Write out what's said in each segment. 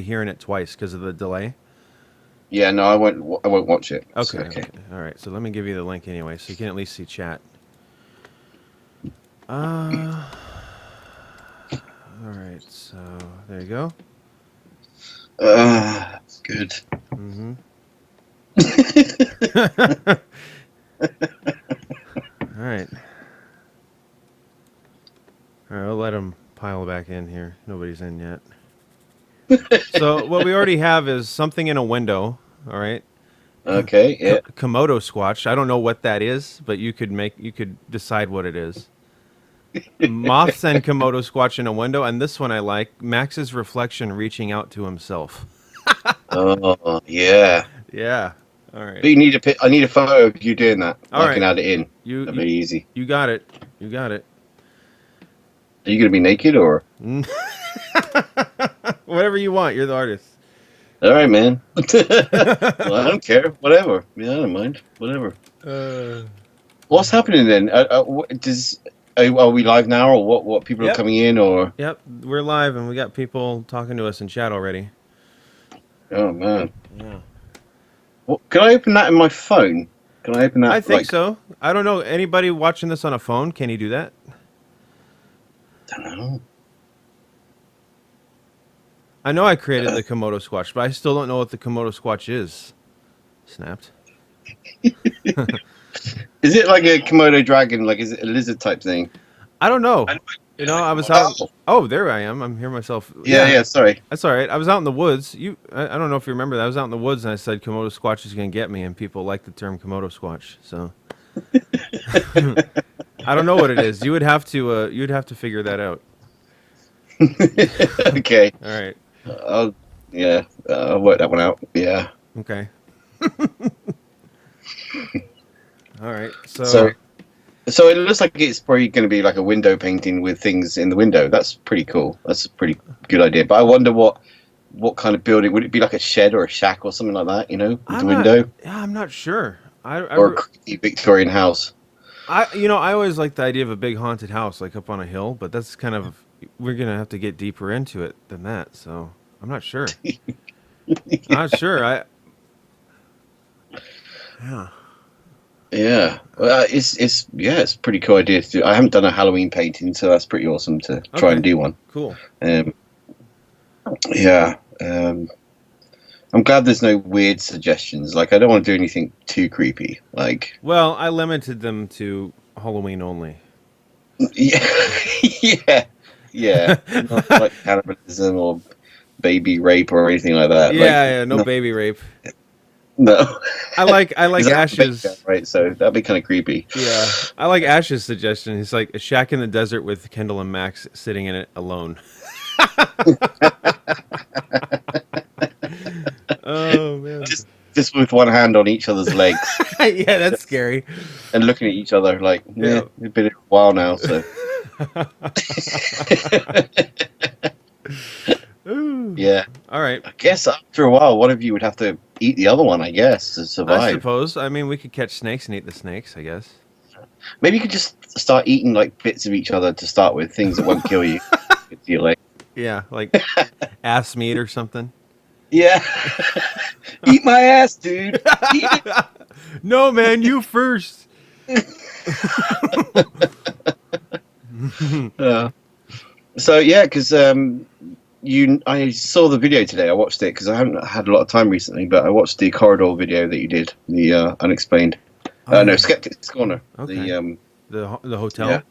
be hearing it twice because of the delay. Yeah, no, I won't. I won't watch it. Okay. So, okay. All right. So let me give you the link anyway, so you can at least see chat. All right. So there you go. Good. Mm-hmm. All right. All right. I'll let them pile back in here. Nobody's in yet. So what we already have is something in a window. All right. Okay. Yeah. Komodo squatch. I don't know what that is, but you could decide what it is. Moths and Komodo squatch in a window, and this one I like. Max's reflection reaching out to himself. Oh, yeah. Yeah. All right. But you need a I need a photo of you doing that. All I right. can add it in. You That'd you, be easy. you got it. You got it. Are you gonna be naked or? Whatever you want. You're the artist. All right, man. Well, I don't care. Whatever. Yeah, I don't mind. Whatever. What's happening then? Are we live now, or what? What people are Yep. coming in, or? Yep. We're live, and we got people talking to us in chat already. Oh man. Yeah. Well, can I open that in my phone? Can I open that? I think so. I don't know. Anybody watching this on a phone? Can you do that? I don't know. I know I created the Komodo squatch, but I still don't know what the Komodo squatch is. Snapped. Is it like a Komodo dragon? Like, is it a lizard type thing? I don't know. You know, I was out. Oh, there I am. I'm here myself. Yeah. Sorry. That's all right. I was out in the woods. I don't know if you remember that. I was out in the woods and I said Komodo squatch is going to get me, and people like the term Komodo squatch. So I don't know what it is. You'd have to figure that out. Okay. All right. I'll work that one out. Yeah. Okay. All right. So it looks like it's probably going to be like a window painting with things in the window. That's pretty cool. That's a pretty good idea. But I wonder what kind of building would it be? Like a shed or a shack or something like that? You know, with the window. Yeah, I'm not sure. Or a creepy Victorian house. I always like the idea of a big haunted house, like up on a hill. But that's kind of we're gonna have to get deeper into it than that. So I'm not sure. I'm not sure. Yeah. Yeah, well, it's a pretty cool idea to do. I haven't done a Halloween painting, so that's pretty awesome to try and do one. Cool. Yeah. I'm glad there's no weird suggestions. Like, I don't want to do anything too creepy. Like, well, I limited them to Halloween only. Yeah, yeah. Not like cannibalism or baby rape or anything like that. Yeah, no baby rape. No. I like Ash's. Right, so that'd be kind of creepy. Yeah, I like Ash's suggestion. He's like a shack in the desert with Kendall and Max sitting in it alone. Oh man! Just with one hand on each other's legs. Yeah, that's scary. And looking at each other like, yeah, it's been a while now, so. Yeah. All right. I guess after a while, one of you would have to eat the other one, I guess, to survive. I suppose. I mean, we could catch snakes and eat the snakes, I guess. Maybe you could just start eating like bits of each other to start with, things that won't kill you. Yeah, like ass meat or something. Yeah. Eat my ass, dude. Eat it. No, man, you first. So yeah, because I saw the video today. I watched it because I haven't had a lot of time recently, but I watched the corridor video that you did, the unexplained. No, Skeptic's Corner. Okay. The hotel.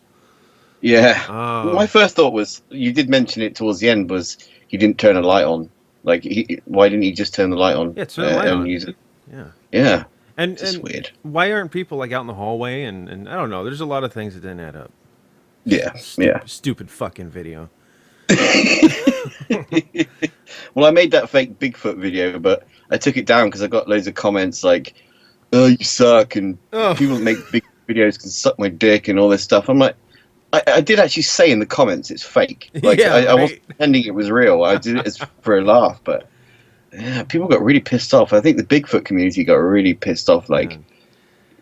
Yeah. My first thought was, you did mention it towards the end, was he didn't turn a light on. Like, why didn't he just turn the light on? Yeah, turn the light on. Use it? Yeah. Yeah. And weird. Why aren't people like out in the hallway? And I don't know. There's a lot of things that didn't add up. Yeah. Stupid fucking video. Well, I made that fake Bigfoot video, but I took it down because I got loads of comments like, "Oh, you suck," and people that make big videos can suck my dick and all this stuff. I'm like, I did actually say in the comments it's fake. Like, I wasn't pretending it was real. I did it for a laugh, but yeah, people got really pissed off. I think the Bigfoot community got really pissed off, like,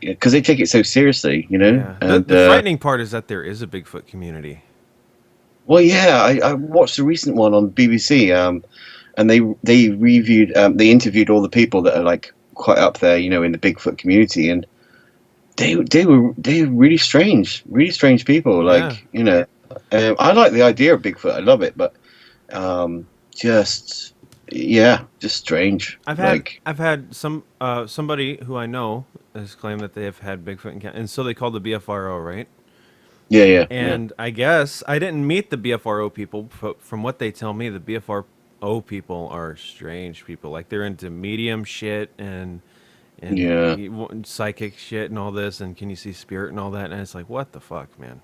because they take it so seriously, you know. Yeah. And, the frightening part is that there is a Bigfoot community. Well, yeah, I watched a recent one on BBC. and they interviewed all the people that are like quite up there, you know, in the Bigfoot community, and they were really strange people. Yeah. Like, you know, I like the idea of Bigfoot. I love it, but just just strange. I've had somebody who I know has claimed that they have had Bigfoot encounter, and so they call the BFRO, right? Yeah. And I guess I didn't meet the BFRO people, but from what they tell me, the BFRO people are strange people. Like they're into medium shit Yeah. psychic shit and all this, and can you see spirit and all that? And it's like, what the fuck, man?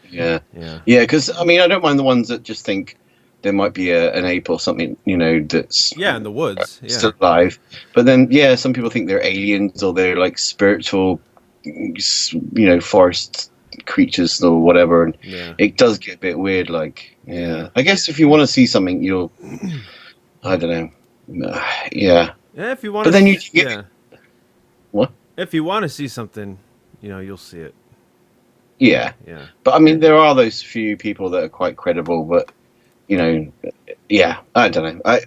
Yeah. Yeah. Yeah, because I mean, I don't mind the ones that just think there might be an ape or something, you know, that's Yeah, in the woods. Yeah. still alive. But then, yeah, some people think they're aliens or they're like spiritual, you know, forest creatures or whatever. And Yeah. it does get a bit weird. Like, yeah, I guess if you want to see something, you'll, I don't know, yeah. Yeah, if you want But then you get yeah. what? If you want to see something, you'll see it. Yeah, Yeah. but I mean, there are those few people that are quite credible, but you know, yeah, I don't know.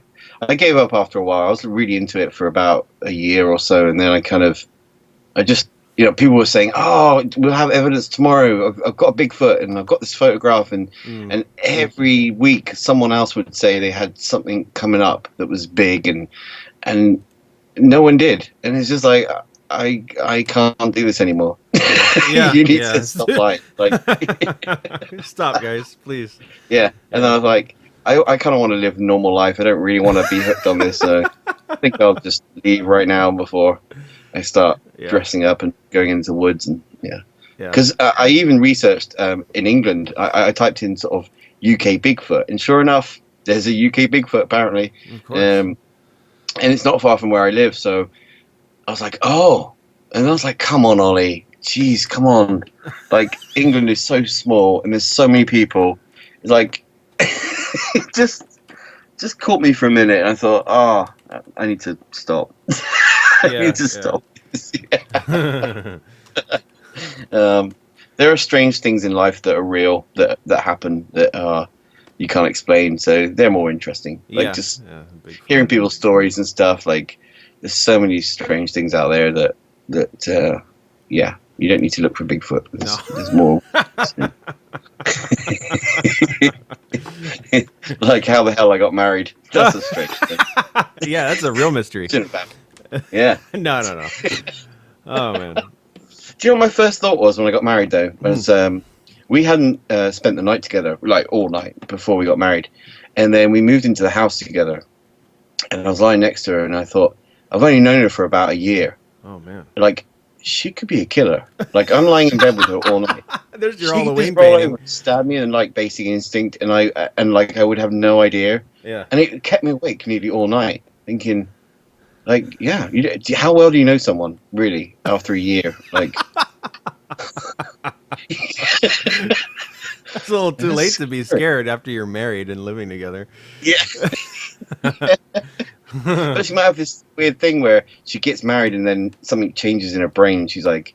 I gave up after a while. I was really into it for about a year or so, and then I just, you know, people were saying, "Oh, we'll have evidence tomorrow. I've got a Bigfoot, and I've got this photograph," and every week someone else would say they had something coming up that was big, and no one did, and it's just like I can't do this anymore. Yeah. You need Yeah. to stop lying. Like, Stop, guys, please. yeah. And then I was like, I kind of want to live a normal life. I don't really want to be hooked on this. So I think I'll just leave right now before I start dressing up and going into the woods. And yeah. Because I even researched in England. I typed in sort of UK Bigfoot, and sure enough, there's a UK Bigfoot apparently. Of course. And it's not far from where I live. So I was like, oh. And I was like, come on, Ollie. Jeez, come on. Like, England is so small and there's so many people. It's like, it just caught me for a minute. And I thought, I need to stop. I need to stop. There are strange things in life that are real, that happen, that you can't explain. So they're more interesting. Like, just hearing people's stories and stuff. Like, there's so many strange things out there that you don't need to look for Bigfoot. There's more. Like how the hell I got married. That's a strange thing. Yeah, that's a real mystery. Yeah. No. Oh, man. Do you know what my first thought was when I got married, though? Was we hadn't spent the night together, like all night before we got married. And then we moved into the house together. And I was lying next to her, and I thought, I've only known her for about a year. Oh, man. Like, she could be a killer. Like, I'm lying in bed with her all night. There's your she Halloween could roll painting. over, stab me, and like Basic Instinct, and I would have no idea. Yeah. And it kept me awake nearly all night, thinking, like, yeah, how well do you know someone really after a year? Like, it's a little too late to be scared after you're married and living together. Yeah. But she might have this weird thing where she gets married and then something changes in her brain, and she's like,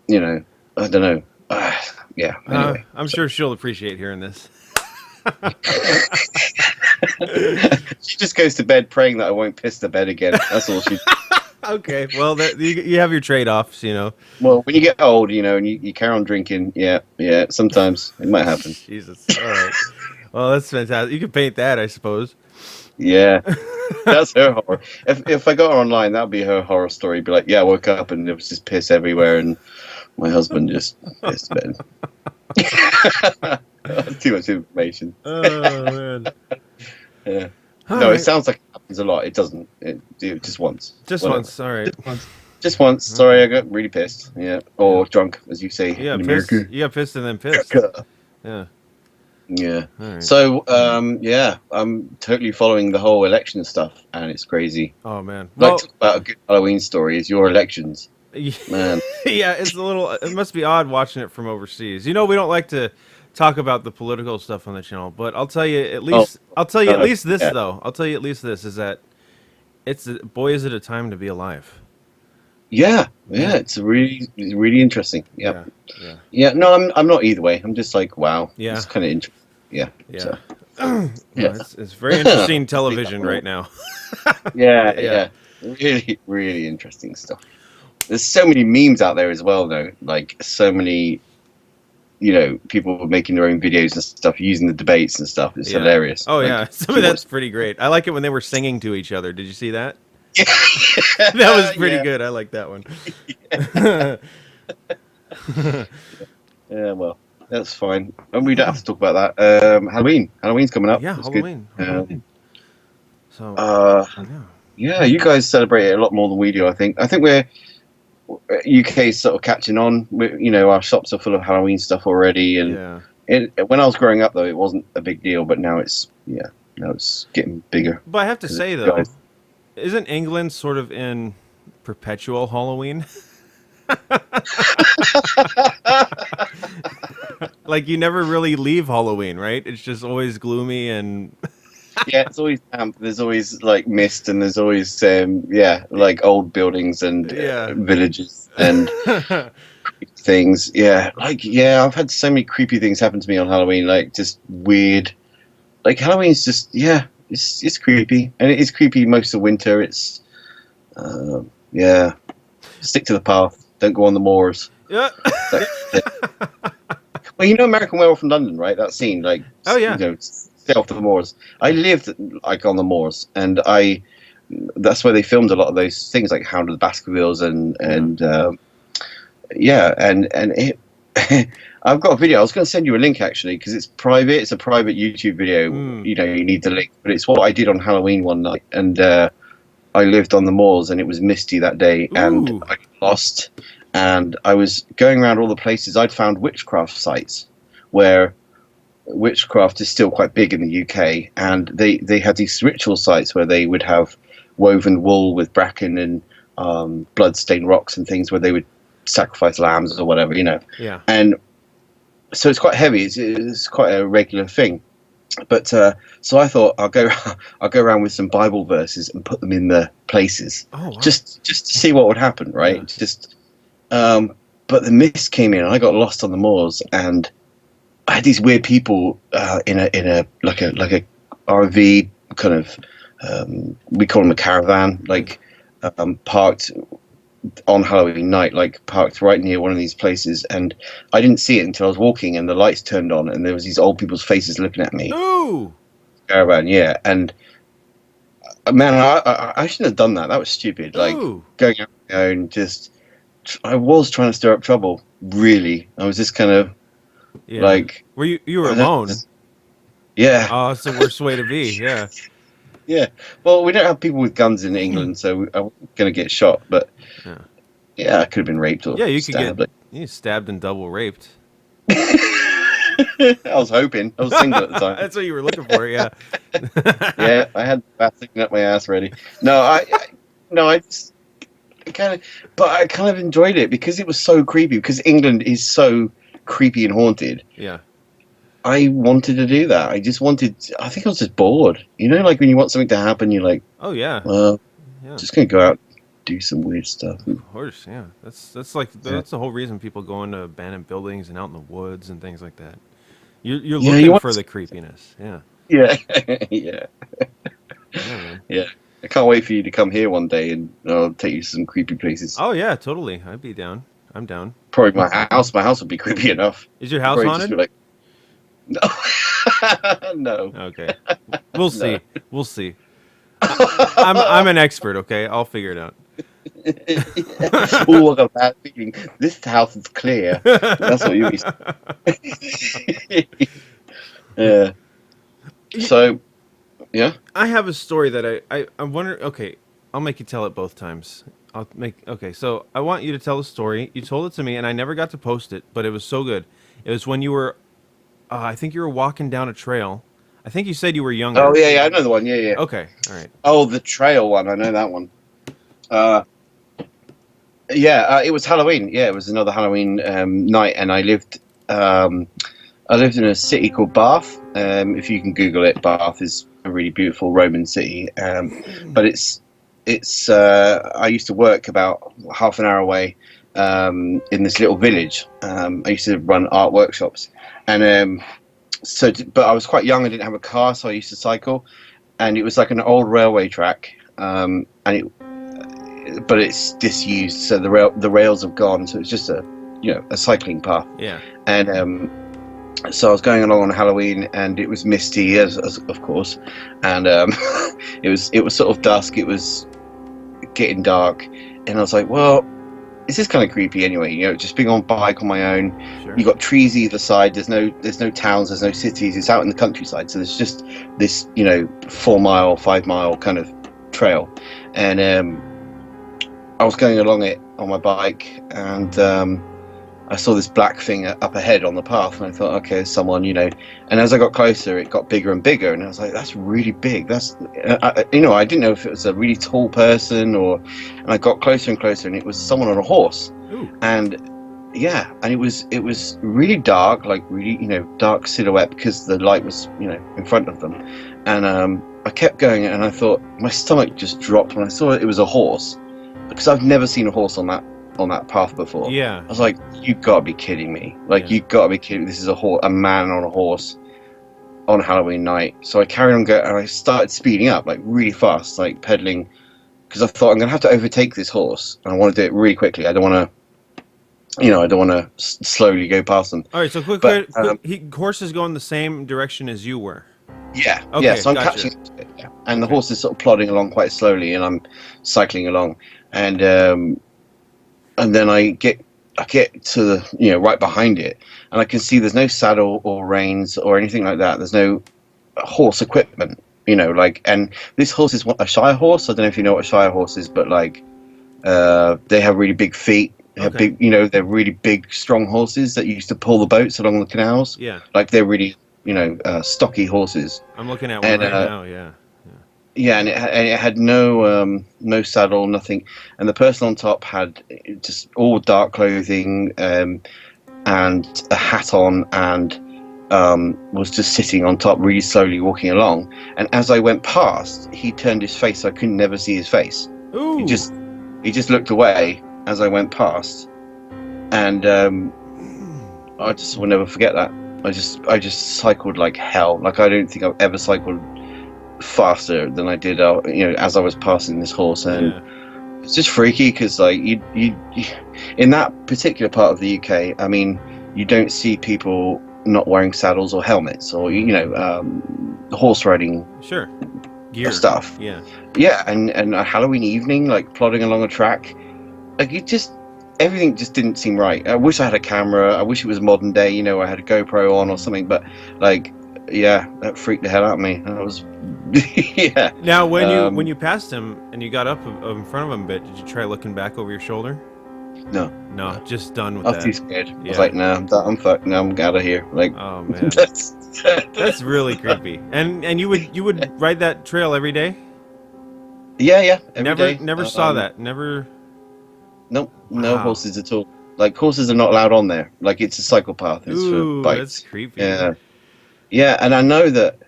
you know, I don't know. Yeah. Anyway, I'm sure she'll appreciate hearing this. she just goes to bed praying that I won't piss the bed again. That's all she. Okay, well, you have your trade-offs, you know. Well, when you get old, you know, and you carry on drinking, yeah, sometimes it might happen. Jesus. All right. Well, that's fantastic. You can paint that, I suppose. Yeah, that's her horror. If I got her online, that would be her horror story. Be like, yeah, I woke up and there was just piss everywhere, and my husband just pissed bed. Too much information. Oh, man. Yeah. All No, right. it sounds like it happens a lot. It doesn't. It just once. Just Whatever. once. All right. Just once. Sorry, I got really pissed. Yeah, or drunk, as you say Yeah, in pissed. America. You got pissed and then pissed. Yeah. Yeah. All right. So, I'm totally following the whole election stuff, and it's crazy. Oh, man. Like, Well, talk about a good Halloween story is your elections, man. yeah, it's a little. It must be odd watching it from overseas. You know, we don't like to talk about the political stuff on the channel, but I'll tell you at least. I'll tell you at least this though. I'll tell you at least this is that boy, is it a time to be alive. Yeah, it's really interesting. Yep. Yeah. Yeah. No, I'm not either way. I'm just like, wow. Yeah. It's kind of interesting. Yeah. Yeah. So. Yeah. It's very interesting television right now. Yeah, Yeah. yeah. Really, really interesting stuff. There's so many memes out there as well, though. Like so many, people making their own videos and stuff using the debates and stuff. It's Yeah. hilarious. Oh Like yeah. if Some of you that's watch, pretty great. I like it when they were singing to each other. Did you see that? That was yeah, pretty yeah, good. I like that one. yeah. Well, that's fine. And we don't have to talk about that. Halloween. Halloween's coming up. Yeah, That's good. Halloween. Halloween. So, Uh, yeah. yeah, you guys celebrate it a lot more than we do. I think we're UK's sort of catching on. Our shops are full of Halloween stuff already, and Yeah. when I was growing up, though, it wasn't a big deal. But now it's getting bigger. But I have to 'Cause say you though, guys- isn't England sort of in perpetual Halloween? Like you never really leave Halloween, right? It's just always gloomy and yeah, it's always damp. There's always like mist, and there's always like old buildings and yeah. villages and things. I've had so many creepy things happen to me on Halloween. Like just weird. Like Halloween's just it's creepy, and it is creepy most of winter. It's yeah, stick to the path. Don't go on the moors. Yeah. Well, American Werewolf in London, right? That scene, like, Oh, yeah. stay off the moors. I lived like on the moors, and that's where they filmed a lot of those things, like Hound of the Baskervilles, and it. I've got a video. I was going to send you a link actually because it's private. It's a private YouTube video. Mm. You need the link, but it's what I did on Halloween one night, and I lived on the moors, and it was misty that day, and Ooh. I got lost. And I was going around all the places. I'd found witchcraft sites where witchcraft is still quite big in the UK, and they had these ritual sites where they would have woven wool with bracken and blood-stained rocks and things where they would sacrifice lambs or whatever, Yeah. And so it's quite heavy. It's quite a regular thing. But so I thought I'll go around with some Bible verses and put them in the places, Oh, wow. just to see what would happen, right? Yeah. But the mist came in, and I got lost on the moors, and I had these weird people in a like a RV kind of we call them a caravan, like parked on Halloween night, like parked right near one of these places, and I didn't see it until I was walking, and the lights turned on, and there was these old people's faces looking at me. Ooh. Caravan, yeah, and man, I shouldn't have done that. That was stupid. Like Ooh. going out on my own, I was trying to stir up trouble. Really, I was just kind of Yeah. like, Were you were I don't- alone? yeah, Oh, it's the worst way to be. Yeah. yeah. Well, we don't have people with guns in England, so I wasn't gonna get shot. But Yeah. yeah, I could have been raped or Yeah, you could stabbed. get stabbed and double raped. I was hoping. I was single at the time. That's what you were looking for, yeah. Yeah, I had that thing up my ass ready. No, I just kind of, but I kind of enjoyed it because it was so creepy. Because England is so creepy and haunted. Yeah. I wanted to do that. I think I was just bored. Like when you want something to happen, you're like, Oh yeah. well, Yeah. just gonna go out, and do some weird stuff. Of course, yeah. That's like that's the whole reason people go into abandoned buildings and out in the woods and things like that. You're Yeah, looking you want for the creepiness. Yeah. Yeah, yeah, Yeah, man. yeah. I can't wait for you to come here one day, and I'll take you to some creepy places. Oh yeah, totally. I'd be down. I'm down. Probably my house. My house would be creepy enough. Is your house Probably just haunted? be like, no, no. Okay. We'll see. We'll see. I'm an expert, okay? I'll figure it out. Oh, I got a bad feeling. This house is clear. That's what you be. Yeah. So, yeah. I have a story that I wonder. Okay, I'll make you tell it both times. Okay, so I want you to tell the story. You told it to me, and I never got to post it, but it was so good. It was when you were, I think you were walking down a trail. I think you said you were younger. Oh yeah, I know the one. Yeah, yeah. Okay, all right. Oh, the trail one. I know that one. It was Halloween. Yeah, it was another Halloween night, and I lived in a city called Bath. If you can Google it, Bath is a really beautiful Roman city. But it's I used to work about half an hour away in this little village. I used to run art workshops, and but I was quite young. I didn't have a car, so I used to cycle, and it was like an old railway track, but it's disused, so the rails have gone, so it's just a cycling path. Yeah. And so I was going along on Halloween, and it was misty, as of course, and it was sort of dusk. It was getting dark, and I was like, well, this is kind of creepy anyway. Just being on bike on my own. Sure. You got trees either side. There's no towns. There's no cities. It's out in the countryside. So there's just this 4 mile, 5 mile kind of trail, and I was going along it on my bike, and I saw this black thing up ahead on the path, and I thought, okay, there's someone, And as I got closer, it got bigger and bigger, and I was like, that's really big. That's, I didn't know if it was a really tall person and I got closer and closer, and it was someone on a horse. Ooh. And yeah, and it was really dark, like really, dark silhouette because the light was, in front of them, and I kept going, and I thought my stomach just dropped when I saw it was a horse, because I've never seen a horse on that path before. Yeah. I was like, you gotta be kidding me. Like, you gotta be kidding me. This is a man on a horse on Halloween night. So I carried on going, and I started speeding up, like really fast, like pedaling, because I thought I'm gonna have to overtake this horse, and I want to do it really quickly. I don't want to slowly go past them. All right, so quick, horses going the same direction as you were. Yeah, okay, yeah. So I'm gotcha. catching it, yeah. And the horse is sort of plodding along quite slowly, and I'm cycling along, and then I get to the right behind it, and I can see there's no saddle or reins or anything like that. There's no horse equipment, and this horse is a Shire horse. I don't know if you know what a Shire horse is, but they have really big feet. They have big, they're really big, strong horses that used to pull the boats along the canals. Yeah. Like they're really, stocky horses. I'm looking at one right now. Yeah. Yeah, and it had no saddle, nothing, and the person on top had just all dark clothing and a hat on, and was just sitting on top, really slowly walking along. And as I went past, he turned his face, so I could never see his face. Ooh. He just looked away as I went past, and I just will never forget that. I just cycled like hell. Like, I don't think I've ever cycled faster than I did, as I was passing this horse, and it's just freaky because, like, you in that particular part of the UK, I mean, you don't see people not wearing saddles or helmets or horse riding gear stuff. Yeah, and a Halloween evening, like plodding along a track, like everything just didn't seem right. I wish I had a camera. I wish it was modern day. I had a GoPro on or something, but like. Yeah, that freaked the hell out of me. That was, yeah. Now, when you passed him and you got up in front of him a bit, did you try looking back over your shoulder? No, just done with that. that. I was too scared. I was like, no, I'm fucked. Now I'm out of here. Like, oh man, that's really creepy. And you would ride that trail every day? Yeah, every day. Never saw that. Never. Nope, no horses at all. Like, horses are not allowed on there. Like, it's a cycle path. It's for bikes. That's creepy. Yeah, and I know that,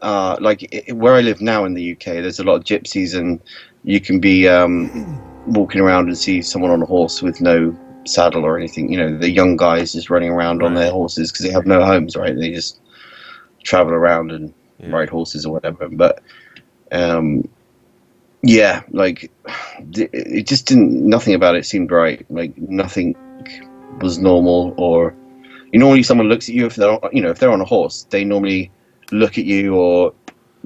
where I live now in the UK, there's a lot of gypsies, and you can be walking around and see someone on a horse with no saddle or anything. The young guys just running around on their horses because they have no homes, right? They just travel around and ride horses or whatever. But it just didn't. Nothing about it seemed right. Like, nothing was normal, or. Normally someone looks at you if they're on a horse. They normally look at you, or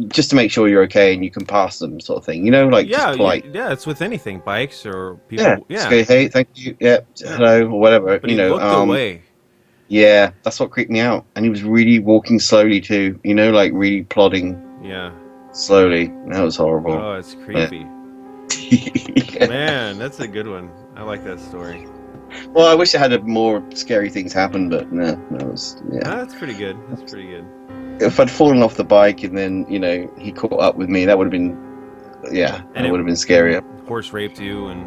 just to make sure you're okay and you can pass them, sort of thing. Just polite. Yeah, it's with anything, bikes or people. Yeah. Just go, hey, thank you, hello, or whatever. But he looked away. Yeah, that's what creeped me out. And he was really walking slowly too. Like really plodding. Yeah. Slowly. That was horrible. Oh, it's creepy. Yeah. Man, that's a good one. I like that story. Well, I wish I had more scary things happen, but no, that was That's pretty good. That's pretty good. If I'd fallen off the bike and then he caught up with me, that would have been and it would have been scarier. Horse raped you and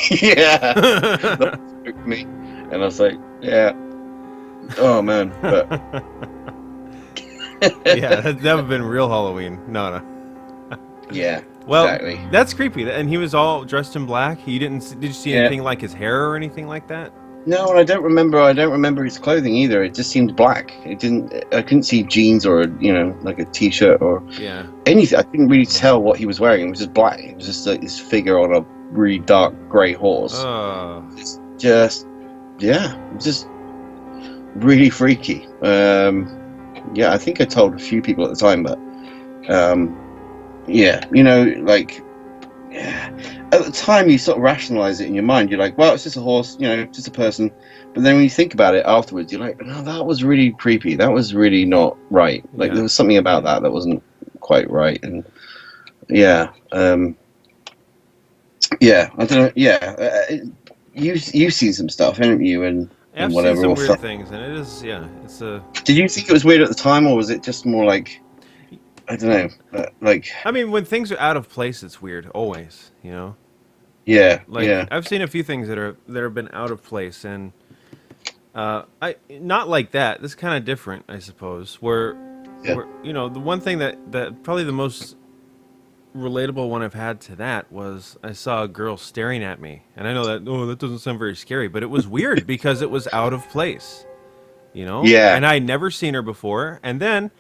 that raped me, and I was like, oh man, but yeah, that would have been real Halloween. No. Yeah. Well, exactly. That's creepy. And he was all dressed in black. Did you see anything like his hair or anything like that? No, and I don't remember. I don't remember his clothing either. It just seemed black. It didn't. I couldn't see jeans or like a t-shirt or Yeah. anything. I couldn't really tell what he was wearing. It was just black. It was just like this figure on a really dark grey horse. It's just, yeah, just really freaky. Yeah, I think I told a few people at the time, but yeah, like. Yeah. At the time, you sort of rationalize it in your mind. You're like, well, it's just a horse, just a person. But then when you think about it afterwards, you're like, no, that was really creepy. That was really not right. Like, there was something about that wasn't quite right. And yeah, yeah, I don't know. Yeah, you've seen some stuff, haven't you? And I've whatever. seen some weird things, and it is, it's a. Did you think it was weird at the time, or was it just more like, I don't know, like? I mean, when things are out of place, it's weird. Always, Yeah, Like yeah. I've seen a few things that have been out of place, and I not like that. This is kind of different, I suppose. Where the one thing that probably the most relatable one I've had to that was I saw a girl staring at me, and I know that doesn't sound very scary, but it was weird because it was out of place, Yeah. and I'd never seen her before, and then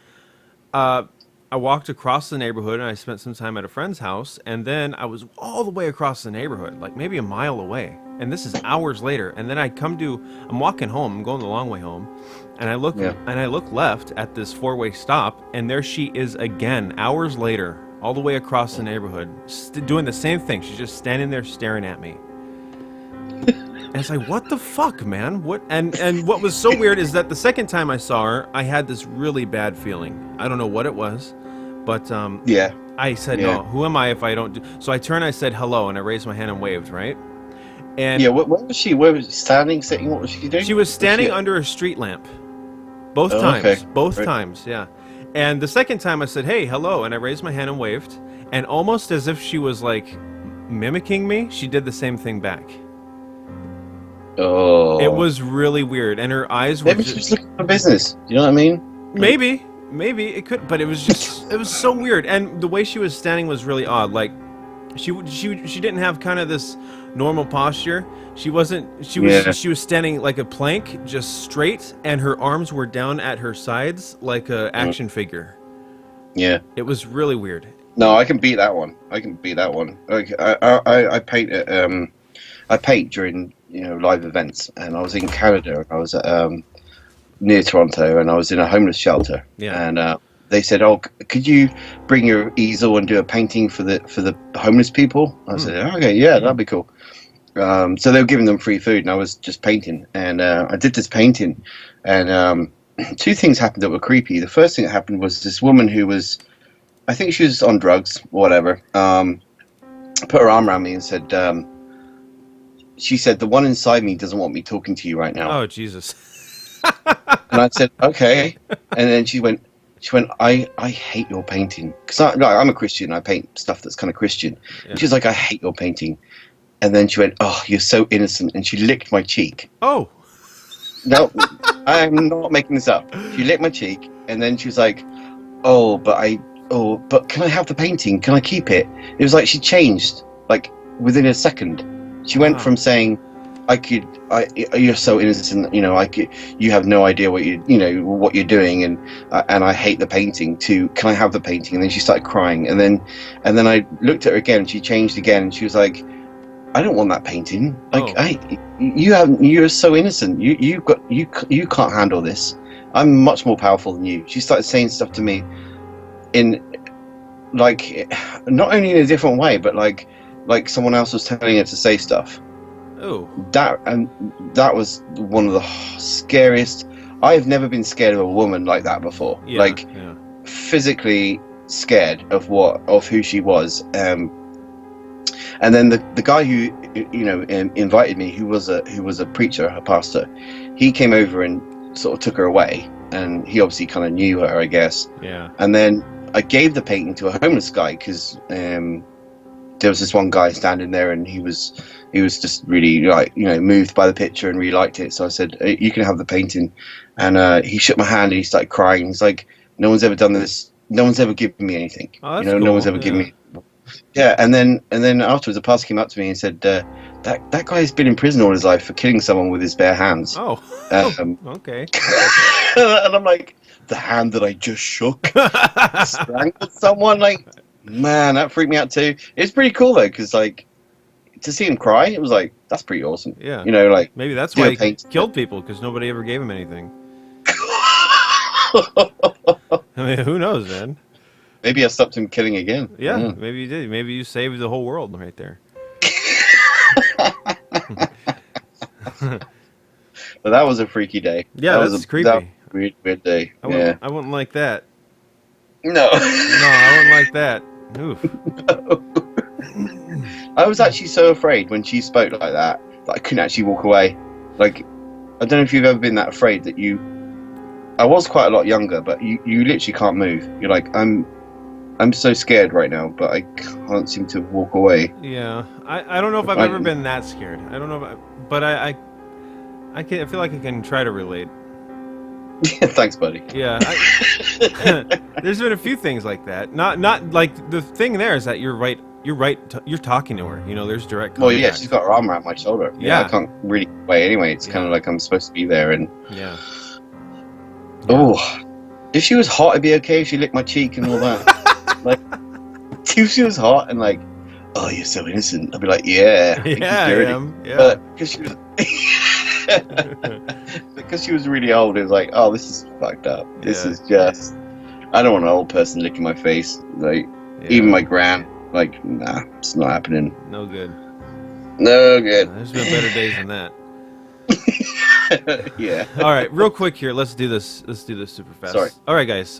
I walked across the neighborhood and I spent some time at a friend's house, and then I was all the way across the neighborhood, like maybe a mile away, and this is hours later, and then I'm walking home, I'm going the long way home, and I look left at this four-way stop, and there she is again, hours later, all the way across the neighborhood, doing the same thing. She's just standing there staring at me. And it's like, what the fuck, man? What? And what was so weird is that the second time I saw her, I had this really bad feeling. I don't know what it was, but Yeah. I said, no, who am I if I don't do... So I turned, I said hello, and I raised my hand and waved, right? And Yeah, where was she? Where was she standing, sitting? What was she doing? she was standing under a street lamp. Both times. Okay. Both Right. times, yeah. And the second time I said, hey, hello, and I raised my hand and waved, and almost as if she was, like, mimicking me, she did the same thing back. Oh. It was really weird, and her eyes were Maybe she was looking for business. Do you know what I mean? Maybe it could, but it was so weird, and the way she was standing was really odd. Like, she didn't have kind of this normal posture. She was standing like a plank, just straight, and her arms were down at her sides like a action figure. Yeah. It was really weird. No, I can beat that one. Like, I paint at, I paint during live events, and I was in Canada, and I was at near Toronto, and I was in a homeless shelter. Yeah. And they said, "Oh, could you bring your easel and do a painting for the homeless people?" I said, "Okay, yeah, that'd be cool." So they were giving them free food, and I was just painting, and I did this painting, and two things happened that were creepy. The first thing that happened was this woman who was, I think she was on drugs or whatever, put her arm around me and said, she said, "The one inside me doesn't want me talking to you right now." Oh, Jesus. And I said, "Okay." And then she went, I hate your painting. Because I'm a Christian. I paint stuff that's kind of Christian. Yeah. And she's like, "I hate your painting." And then she went, "Oh, you're so innocent." And she licked my cheek. Oh. No, I'm not making this up. She licked my cheek. And then she was like, but can I have the painting? Can I keep it? It was like she changed, like, within a second. She went from saying, you're so innocent, you have no idea what you're doing, and I hate the painting, to, can I have the painting? And then she started crying, and then I looked at her again, and she changed again, and she was like, "I don't want that painting. Like, you're so innocent. You can't handle this. I'm much more powerful than you." She started saying stuff to me in, like, not only in a different way, but like someone else was telling her to say stuff. Oh. That was one of the scariest. I've never been scared of a woman like that before. Physically scared of who she was. And then the guy who invited me, who was a preacher, a pastor, he came over and sort of took her away, and he obviously kind of knew her, I guess. Yeah. And then I gave the painting to a homeless guy, because there was this one guy standing there, and he was just really, like, moved by the picture and really liked it. So I said, "You can have the painting." And he shook my hand and he started crying. He's like, "No one's ever done this. No one's ever given me anything. Oh, that's No cool. one's ever given me." Yeah, and then afterwards, the pastor came up to me and said, "That guy's been in prison all his life for killing someone with his bare hands." Oh, okay. And I'm like, the hand that I just shook strangled someone. Like, man, that freaked me out too. It's pretty cool though, because like to see him cry, it was like that's pretty awesome. Yeah. You know, like Maybe that's do why a he paint. killed people, because nobody ever gave him anything. I mean, who knows, man? Maybe I stopped him killing again. Yeah, maybe you did. Maybe you saved the whole world right there. But that was a freaky day. Yeah, that that's was a creepy. weird day. I wouldn't like that. No. No, I wouldn't like that. Oof. I was actually so afraid when she spoke like that I couldn't actually walk away. Like, I don't know if you've ever been that afraid that you. I was quite a lot younger, but you literally can't move. You're like, I'm so scared right now, but I can't seem to walk away. Yeah, I don't know if I've ever been that scared. I don't know, but I feel like I can try to relate. Thanks, buddy. Yeah, there's been a few things like that. Not like the thing there is that you're right. You're talking to her. You know, there's direct contact. Well, yeah, she's got her arm around my shoulder. Yeah, I can't really get away anyway. It's kind of like I'm supposed to be there, and yeah. Oh, if she was hot, it'd be okay if she licked my cheek and all that. Like, if she was hot and like, oh, you're so innocent, I'd be like, yeah, yeah, I am. Yeah. But because she was, because she was really old, it was like, oh, this is fucked up. This is just, I don't want an old person licking my face. Like, even my gran, like, nah, it's not happening. No good. No good. There's been better days than that. Yeah. All right, real quick here. Let's do this. Let's do this super fast. Sorry. All right, guys.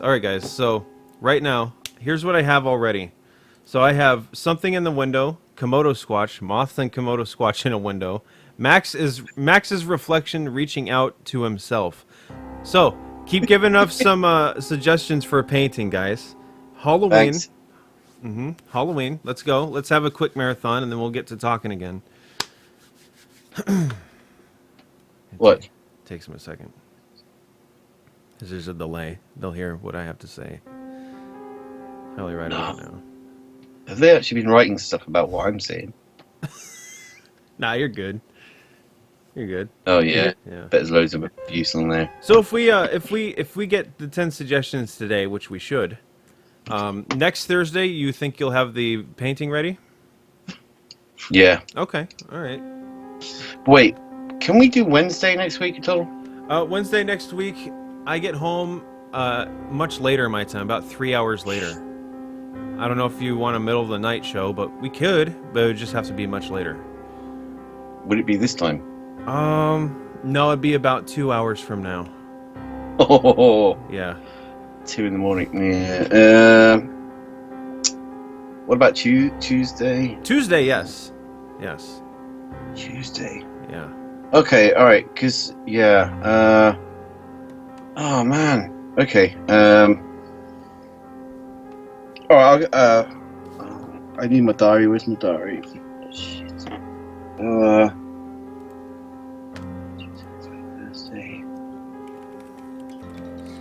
So right now, here's what I have already. So I have something in the window, Komodo squatch, moths and Komodo squatch in a window. Max's reflection reaching out to himself. So keep giving us some suggestions for a painting, guys. Halloween. Thanks. Halloween. Let's go. Let's have a quick marathon, and then we'll get to talking again. What? Takes them a second. Because there's a delay. They'll hear what I have to say. Probably right about now. Have they actually been writing stuff about what I'm saying? Nah, you're good. You're good. Oh yeah. Yeah. Bet there's loads of abuse on there. So if we get the 10 suggestions today, which we should, next Thursday, you think you'll have the painting ready? Yeah. Okay. All right. Wait, can we do Wednesday next week at all? Wednesday next week, I get home much later my time, about 3 hours later. I don't know if you want a middle of the night show, but we could, but it would just have to be much later. Would it be this time? No, it'd be about 2 hours from now. Oh, Yeah. 2 in the morning. Yeah. What about Tuesday? Tuesday, yes. Yes. Tuesday. Yeah. Okay, all right. Cause yeah. Oh man. Okay. All right. I need my diary. Where's my diary? Shit. Thursday.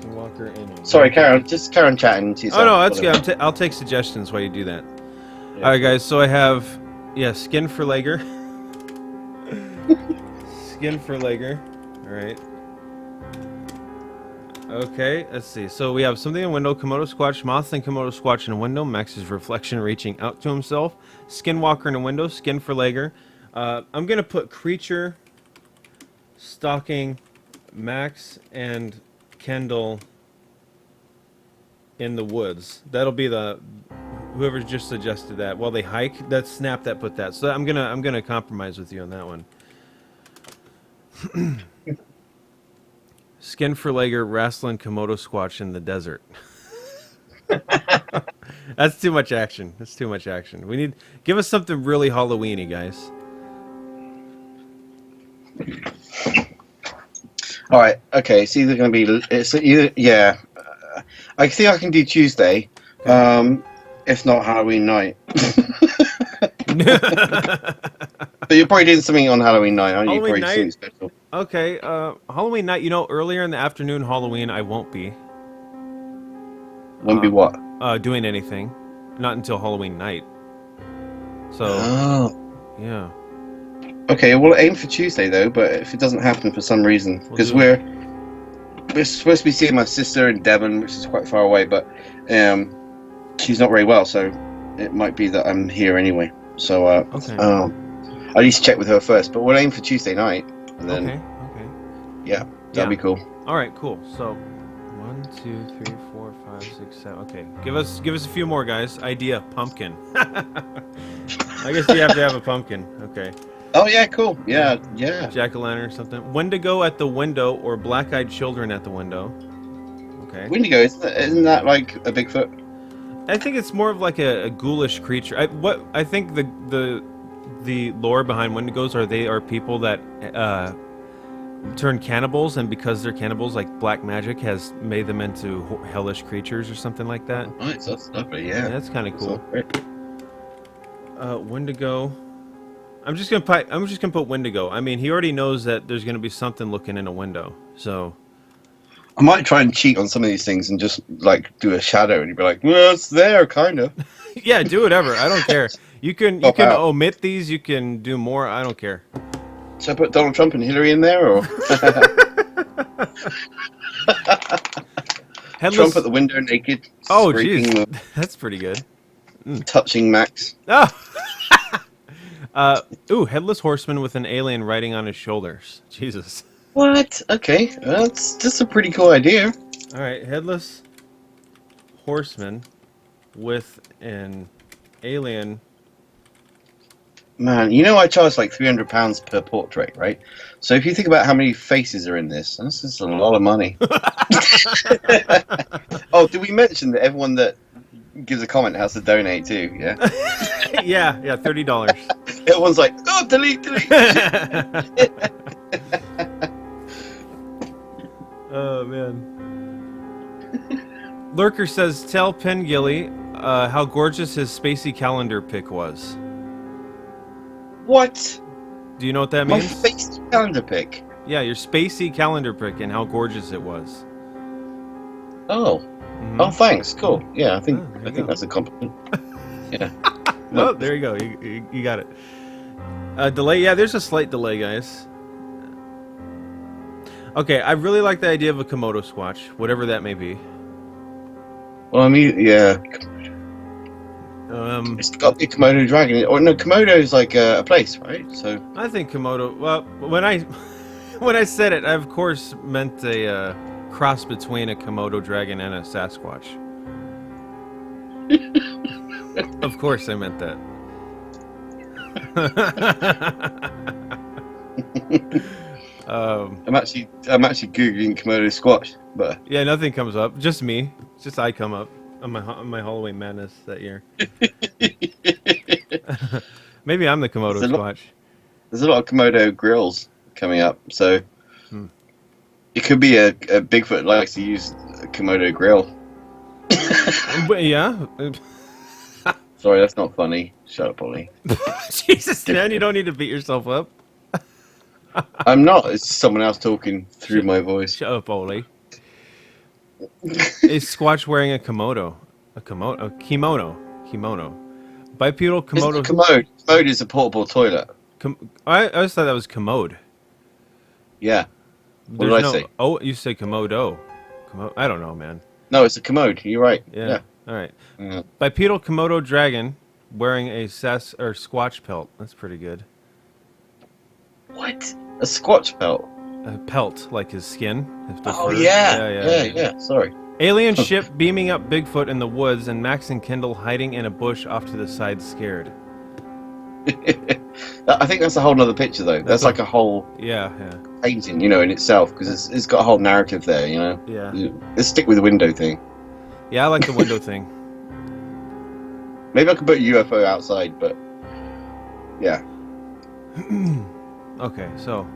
Walker in. Sorry, Karen. Just Karen chatting to yourself. Oh no, that's whatever. good. I'll take suggestions while you do that. Yeah. All right, guys. So I have, skin for Lager. Skin for Lager. All right. Okay, let's see. So we have something in window, Komodo squatch, moths and Komodo squatch in a window, Max's reflection reaching out to himself, Skinwalker in a window, Skin for Lager. I'm gonna put creature stalking Max and Kendall in the woods. That'll be the whoever just suggested that. While they hike, that's Snap that put that. So I'm gonna compromise with you on that one. Skin for Lager, wrestling Komodo squatch in the desert. That's too much action. That's too much action. We need give us something really Halloweeny, guys. All right. Okay. It's either going to be. It's either. Yeah. I think I can do Tuesday. If not Halloween night. But you're probably doing something on Halloween night, aren't you? Halloween Probably something night? special. Okay, Halloween night. You know, earlier in the afternoon, Halloween, I won't be Won't be what? doing anything. Not until Halloween night. So, Oh. yeah. Okay, we'll aim for Tuesday though. But if it doesn't happen for some reason, because we're supposed to be seeing my sister in Devon, which is quite far away, but she's not very well, so it might be that I'm here anyway. So Okay. I need to check with her first. But we'll aim for Tuesday night, and then Okay. yeah, that'll be cool. All right, cool. So, 1, 2, 3, 4, 5, 6, 7. Okay, give us a few more, guys. Idea: pumpkin. I guess you have to have a pumpkin. Okay. Oh yeah, cool. Yeah. Jack-o'-lantern or something. Wendigo at the window or black-eyed children at the window. Okay. Wendigo, isn't that like a Bigfoot? I think it's more of like a ghoulish creature. I think the lore behind Wendigos are people that turn cannibals, and because they're cannibals, like black magic has made them into hellish creatures or something like that. Oh, nice, that's lovely. Yeah, that's kind of cool. So Wendigo. I'm just gonna put Wendigo. I mean, he already knows that there's gonna be something looking in a window, so. I might try and cheat on some of these things and just like do a shadow, and you'd be like, "Well, it's there, kind of." Yeah, do whatever. I don't care. You can omit these. You can do more. I don't care. Should I put Donald Trump and Hillary in there, or Trump at the window naked? Oh, jeez, that's pretty good. Touching Max. Oh. Headless horseman with an alien riding on his shoulders. Jesus. What? Okay, that's just a pretty cool idea. All right, headless horseman with an alien. Man, you know I charge like £300 per portrait, right? So if you think about how many faces are in this is a lot of money. Oh, did we mention that everyone that gives a comment has to donate too? Yeah. yeah, $30. Everyone's like, oh, delete. Oh man. Lurker says, tell Pengilley how gorgeous his spacey calendar pic was. What? Do you know what that means? My spacey calendar pic? Yeah, your spacey calendar pic and how gorgeous it was. Oh. Mm-hmm. Oh, thanks. Cool. Yeah, I think that's a compliment. Yeah. Oh, there you go. You got it. Delay. Yeah, there's a slight delay, guys. Okay, I really like the idea of a Komodo Squatch, whatever that may be. Well, I mean, yeah. It's got to be Komodo dragon, or no? Komodo is like a place, right? So I think Komodo. Well, when I said it, I of course meant a cross between a Komodo dragon and a Sasquatch. Of course, I meant that. I'm actually googling Komodo Squatch, but yeah, nothing comes up. Just me. Just I come up on my Halloween Madness that year. Maybe I'm the Komodo Squatch. There's a lot of Komodo grills coming up, so it could be a Bigfoot likes to use a Komodo grill. But yeah. Sorry, that's not funny. Shut up, Ollie. Jesus, man, you don't need to beat yourself up. I'm not. It's someone else talking through my voice. Shut up, Ollie. Is Squatch wearing a kimono? A kimono. Bipedal Komodo. Commode. Commode is a portable toilet. I always thought that was commode. Yeah. What did I say? Oh, you say Komodo. I don't know, man. No, it's a commode. You're right. Yeah. All right. Yeah. Bipedal Komodo dragon wearing a Squatch pelt. That's pretty good. What? A Squatch pelt? A pelt, like his skin. Oh, yeah. Sorry. Alien ship beaming up Bigfoot in the woods, and Max and Kendall hiding in a bush off to the side, scared. I think that's a whole other picture, though. That's like a whole painting, in itself, because it's got a whole narrative there, Yeah. Let's stick with the window thing. Yeah, I like the window thing. Maybe I could put a UFO outside, but yeah. Okay, so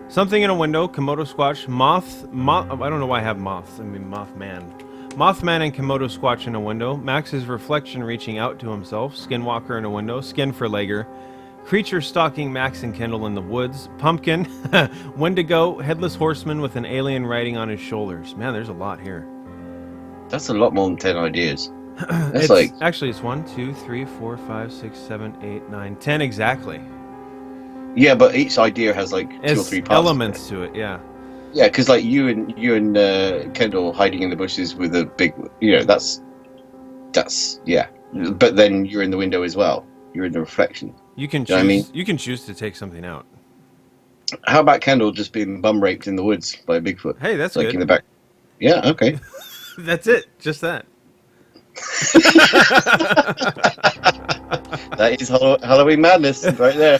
something in a window, Komodo Squatch, moth. I don't know why I have moths. I mean Mothman. Mothman and Komodo Squatch in a window. Max's reflection reaching out to himself. Skinwalker in a window. Skin for Lager. Creature stalking Max and Kendall in the woods. Pumpkin. Wendigo. Headless horseman with an alien riding on his shoulders. Man, there's a lot here. That's a lot more than 10 ideas. That's like actually it's 1, 2, 3, 4, 5, 6, 7, 8, 9, 10 exactly. yeah, but each idea has like two or It's three parts. elements to it, yeah. Yeah, because like you and Kendall hiding in the bushes with a big, that's yeah. But then you're in the window as well. You're in the reflection. You can Do you know what I mean? choose. You can choose to take something out. How about Kendall just being bum raped in the woods by a Bigfoot? Hey, that's Like good. in the back. Yeah, okay. That's it. Just that. That is Halloween madness right there.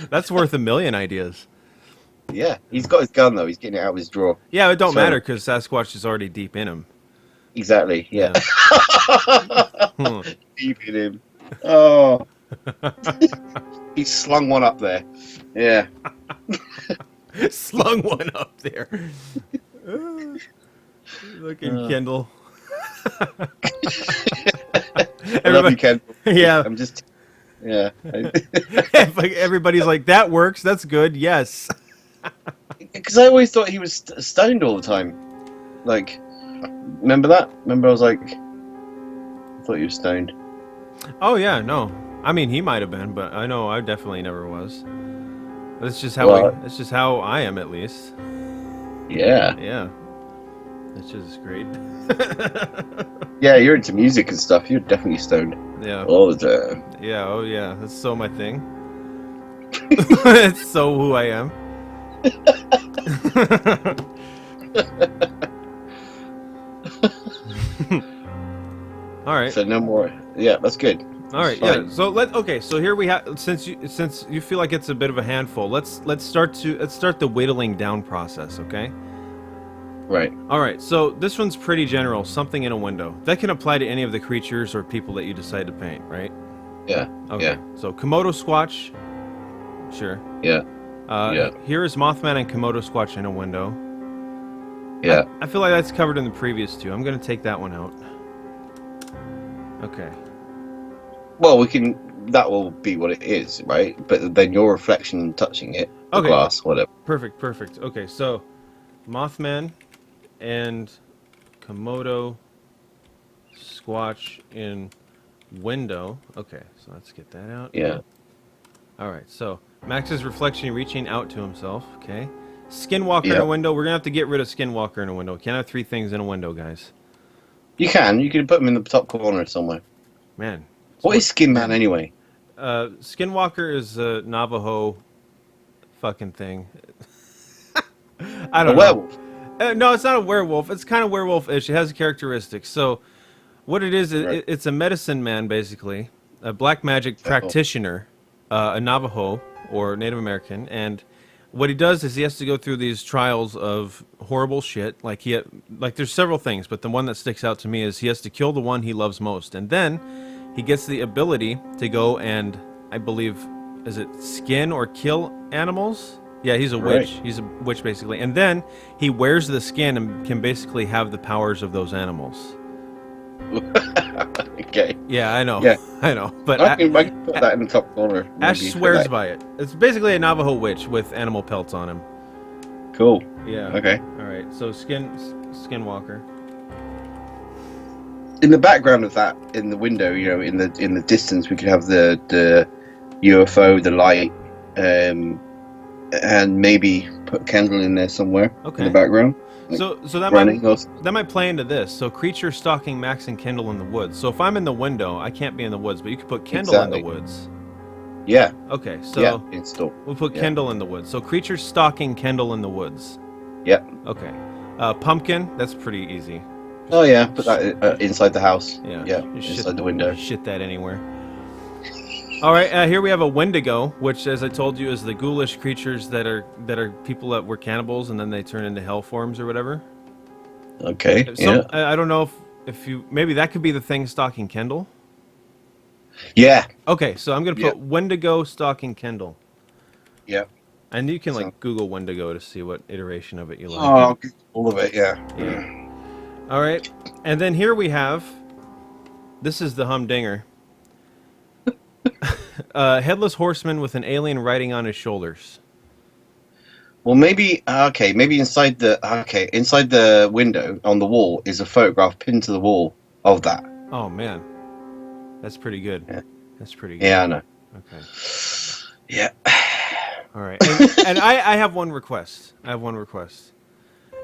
That's worth a million ideas. Yeah, he's got his gun though. He's getting it out of his drawer. Yeah, it don't So matter because Sasquatch is already deep in him. exactly. Yeah. Yeah. Hmm. Deep in him. Oh, he slung one up there. Yeah. Slung one up there. Look at Kendall. I love you, Ken. Yeah. I'm just. Yeah. Everybody's like, that works. That's good. Yes. Because I always thought he was stoned all the time. Like, remember that? Remember I was like, I thought he was stoned. Oh yeah, no. I mean, he might have been, but I know I definitely never was. That's just how Well, that's just how I am, at least. Yeah. Yeah. That's just great. Yeah, you're into music and stuff. You're definitely stoned Yeah. all the time. Yeah. Oh yeah. That's so my thing. It's so who I am. All right. So no more. Yeah, that's good. All right. Yeah. So okay. So here we have since you feel like it's a bit of a handful. Let's start the whittling down process. Okay. Right. All right. So this one's pretty general. Something in a window that can apply to any of the creatures or people that you decide to paint. Right. Yeah. Okay. Yeah. So Komodo Squatch. Sure. Yeah. Yeah. Here is Mothman and Komodo Squatch in a window. Yeah. I feel like that's covered in the previous two. I'm going to take that one out. Okay. Well, we can. That will be what it is, right? But then your reflection touching it, the Okay. glass, whatever. Perfect. Perfect. Okay. So Mothman and Komodo Squatch in window. Okay. So let's get that out. Yeah. All right. So Max's reflection reaching out to himself. Okay. Skinwalker in Yeah. a window. We're gonna have to get rid of Skinwalker in a window. Can't have three things in a window, guys. You can. You can put them in the top corner somewhere. Man. What is Skin Man anyway? Skinwalker is a Navajo fucking thing. I A don't know. werewolf. No, it's not a werewolf. It's kind of werewolf-ish. It has characteristics. So, what it is, Right. it's a medicine man, basically, a black magic practitioner, a Navajo or Native American, and what he does is he has to go through these trials of horrible shit. Like there's several things, but the one that sticks out to me is he has to kill the one he loves most, and then he gets the ability to go and, I believe, is it skin or kill animals? Yeah, he's a witch. Right. He's a witch, basically. And then he wears the skin and can basically have the powers of those animals. Okay. Yeah, I know. Yeah. I know. But I can put that in the top corner. Ash maybe, for swears that. by it. It's basically a Navajo witch with animal pelts on him. Cool. Yeah. Okay. All right. So Skinwalker. In the background of that, in the window, in the distance, we could have the UFO, the light, and maybe put a candle in there somewhere Okay. in the background. Like So that running might or that might play into this. So creature stalking Max and Kendall in the woods. So if I'm in the window, I can't be in the woods, but you could put Kendall Exactly. in the woods. Yeah. Okay. So Yeah. Install. we'll put Yeah. Kendall in the woods. So creature stalking Kendall in the woods. Yeah. Okay. Pumpkin. That's pretty easy. Oh yeah. Put that inside the house. Yeah. Yeah. Just Inside the window. Shit that anywhere. All right, here we have a Wendigo, which, as I told you, is the ghoulish creatures that are people that were cannibals and then they turn into hell forms or whatever. Okay. So, Yeah. I don't know if you maybe that could be the thing stalking Kendall. Yeah. Okay, so I'm gonna put Yeah. Wendigo stalking Kendall, Yeah. and you can So- Google Wendigo to see what iteration of it you like. Oh, all of it. Yeah. Yeah. All right, and then here we have. This is the humdinger. Headless horseman with an alien riding on his shoulders. Well, maybe okay. Maybe inside the window on the wall is a photograph pinned to the wall of that. Oh man, that's pretty good. Yeah, That's pretty good. yeah, I know. Okay. Yeah, All right. And I have one request. I have one request.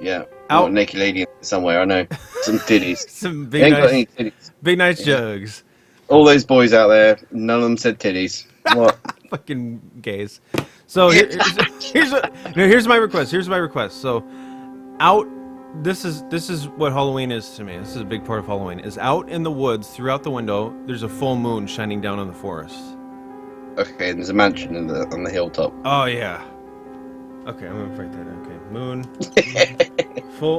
yeah. You Out want a naked lady somewhere? I know. Some titties. some They ain't got any titties. big nice Yeah. jugs. All those boys out there, none of them said titties. What? Fucking gays. So here's my request. Here's my request. So out. This is what Halloween is to me. This is a big part of Halloween. Is out in the woods throughout the window. There's a full moon shining down on the forest. Okay, and there's a mansion on the hilltop. Oh yeah. Okay, I'm gonna write that down. Okay, moon.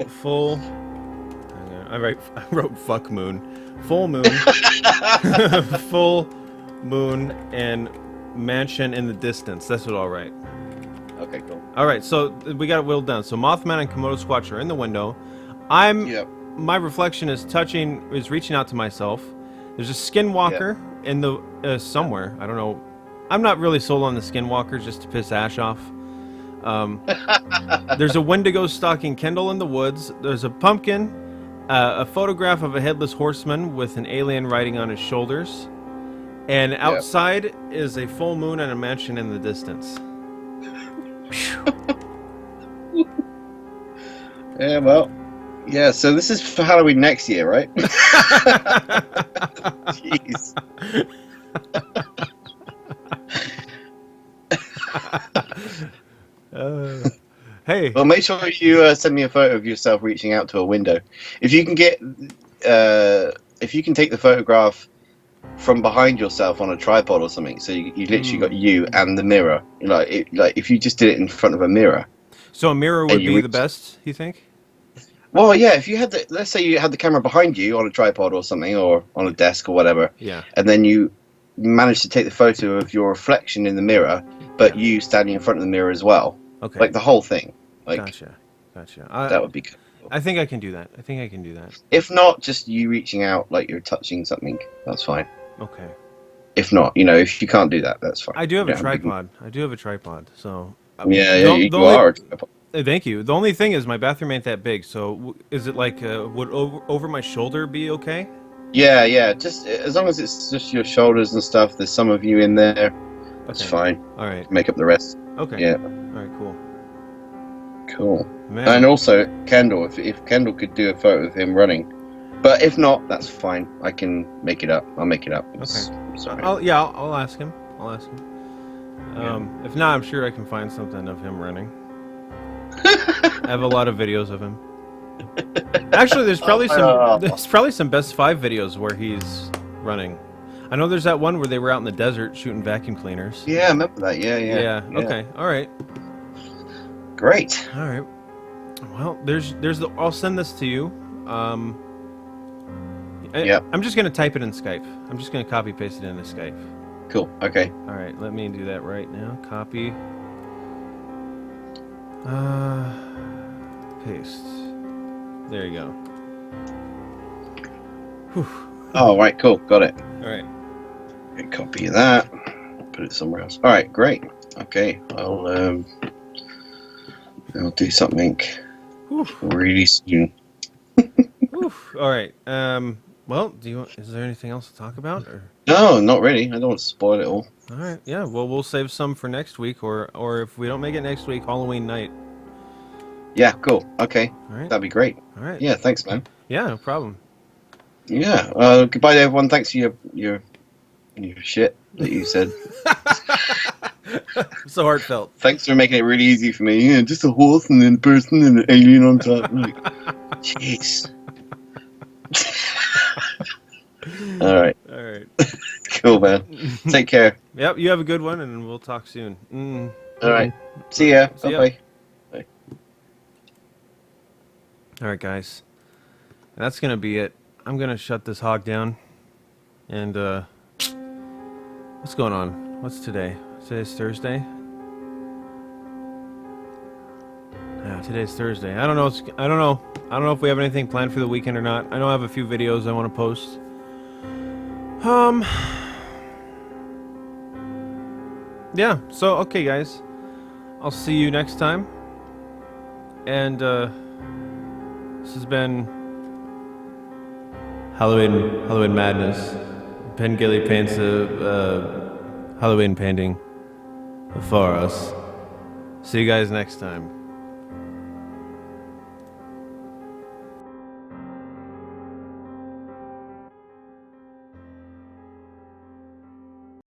full. I wrote fuck moon. Full moon. Full moon and mansion in the distance. That's what I'll write. Okay, cool. All right, so we got it whittled down. So Mothman and Komodo Squatch are in the window. Yep. My reflection is reaching out to myself. There's a skinwalker in the somewhere. I don't know. I'm not really sold on the skinwalkers, just to piss Ash off. There's a Wendigo stalking Kendall in the woods. There's a pumpkin, a photograph of a headless horseman with an alien riding on his shoulders, and outside is a full moon and a mansion in the distance. Yeah, well, yeah. So this is for Halloween next year, right? Jeez. Hey. Well, make sure you send me a photo of yourself reaching out to a window. If you can take the photograph from behind yourself on a tripod or something, so you literally got you and the mirror. Like if you just did it in front of a mirror. So a mirror would be the best, you think? Well, yeah. If you had let's say you had the camera behind you on a tripod or something, or on a desk or whatever. Yeah. And then you managed to take the photo of your reflection in the mirror, but you standing in front of the mirror as well. Okay. Like the whole thing. Like, gotcha. That would be cool. I think I can do that. If not, just you reaching out like you're touching something. That's fine. Okay. If not, if you can't do that, that's fine. I do have a tripod. So. Yeah, you are a tripod. Thank you. The only thing is my bathroom ain't that big, so is it like would over my shoulder be okay? Yeah. Just as long as it's just your shoulders and stuff. There's some of you in there. That's fine. All right. Make up the rest. Okay. Yeah. All right. Cool. Man. And also Kendall, if Kendall could do a photo of him running, but if not, that's fine. I can make it up. I'll make it up. Okay. I'll ask him. If not, I'm sure I can find something of him running. I have a lot of videos of him. Actually, there's probably some best 5 videos where he's running. I know there's that one where they were out in the desert shooting vacuum cleaners. Yeah, I remember that. Yeah. Okay. All right. Great. All right. Well, I'll send this to you. I'm just gonna type it in Skype. I'm just gonna copy paste it into Skype. Cool. Okay. All right. Let me do that right now. Copy. Paste. There you go. Whew. Oh, right. Cool. Got it. All right. Okay, copy that. Put it somewhere else. All right. Great. Okay. I'll do something really soon. All right. Well, is there anything else to talk about? Or? No, not really. I don't want to spoil it all. All right. Yeah. Well, we'll save some for next week, or if we don't make it next week, Halloween night. Yeah. Cool. Okay. All right. That'd be great. All right. Yeah. Thanks, man. Yeah. No problem. Yeah. Goodbye to everyone. Thanks for your shit that you said. So heartfelt. Thanks for making it really easy for me. Yeah, just a horse and then a person and an alien on top. Like, jeez. All right. Cool, man. Take care. Yep. You have a good one, and we'll talk soon. All right. See ya. Bye. Bye. All right, guys. That's gonna be it. I'm gonna shut this hog down. And what's going on? What's today? Today's Thursday. Yeah, today's Thursday. I don't know if we have anything planned for the weekend or not. I know I have a few videos I want to post. Yeah. So okay, guys. I'll see you next time. And this has been Halloween Madness. Pengilley paints a Halloween painting for us. See you guys next time.